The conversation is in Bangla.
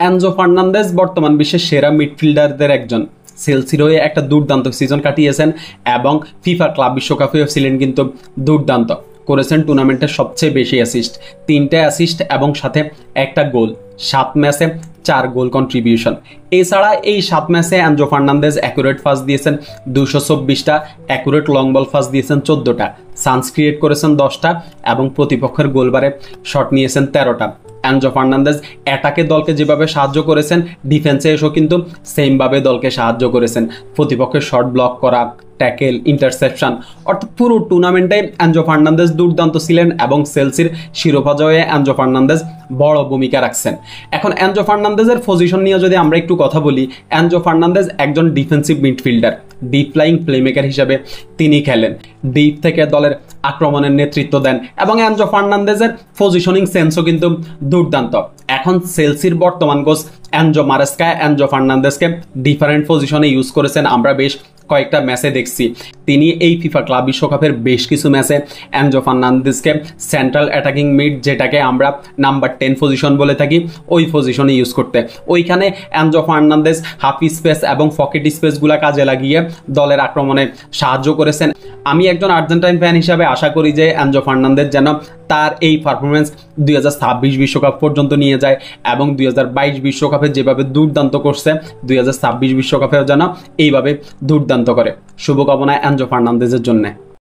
এনজো ফার্নান্দেজ বর্তমান বিশ্বের সেরা মিডফিল্ডারদের একজন। চেলসির হয়ে একটা দুর্দান্ত সিজন কাটিয়েছেন এবং ফিফা ক্লাব বিশ্বকাপেও ছিলেন কিন্তু দুর্দান্ত। করেছেন টুর্নামেন্টের সবচেয়ে বেশি অ্যাসিস্ট, 3টে অ্যাসিস্ট এবং সাথে একটা গোল, 7 ম্যাচে 4 গোল কন্ট্রিবিউশন। এছাড়া এই 7 ম্যাচে এনজো ফার্নান্দেজ অ্যাকুরেট পাস দিয়েছেন 224টা, অ্যাকুরেট লং বল পাস দিয়েছেন 14টা, চান্স ক্রিয়েট করেছেন 10টা এবং প্রতিপক্ষের গোলবারে শট নিয়েছেন 13টা। এনজো ফার্নান্দেজ অ্যাটাকে দলকে যেভাবে সাহায্য করেছেন, ডিফেন্সে এসেও কিন্তু সেমভাবে দলকে সাহায্য করেছেন। প্রতিপক্ষের শট ব্লক করা, ট্যাকেল, ইন্টারসেপশন, অর্থাৎ পুরো টুর্নামেন্টে এনজো ফার্নান্দেজ দুর্দান্ত ছিলেন এবং চেলসির শিরোপা জয়ে এনজো ফার্নান্দেজ বড় ভূমিকা রাখছেন। এখন এনজো ফার্নান্দেজের পজিশন নিয়ে যদি আমরা একটু কথা বলি, এনজো ফার্নান্দেজ একজন defensive midfielder, deep flying playmaker হিসাবে তিনি খেলেন, ডিপ থেকে দলের আক্রমণের নেতৃত্ব দেন এবং এনজো ফার্নান্দেজের পজিশনিং সেন্সও কিন্তু দুর্দান্ত। এখন চেলসির বর্তমান কোচ এনজো মারেস্কা এনজো ফার্নান্দেজকে ডিফারেন্ট পজিশনে ইউজ করেছেন, আমরা বেশ কয়েকটা ম্যাচে দেখছি। তিনি এই ফিফা ক্লাব বিশ্বকাপের বেশ কিছু ম্যাচে এনজো ফার্নান্দেজকে সেন্ট্রাল অ্যাটাকিং মিড, যেটাকে আমরা নাম্বার 10 পজিশন বলে থাকি, ওই পজিশনে ইউজ করতে। ওইখানে এনজো ফার্নান্দেজ হাফ স্পেস এবং পকেট স্পেসগুলো কাজে লাগিয়ে দলের আক্রমণে সাহায্য করেছেন। আমি একজন আর্জেন্টাইন ফ্যান হিসাবে আশা করি যে এনজো ফার্নান্দেজ যেন তার এই পারফরমেন্স 2026 বিশ্বকাপ পর্যন্ত নিয়ে যায় এবং 2022 বিশ্বকাপে যেভাবে দুর্দান্ত করছে 2026 বিশ্বকাপেও যেন এইভাবে দুর্দান্ত করে। শুভকামনা এনজো ফার্নান্দেজের জন্য।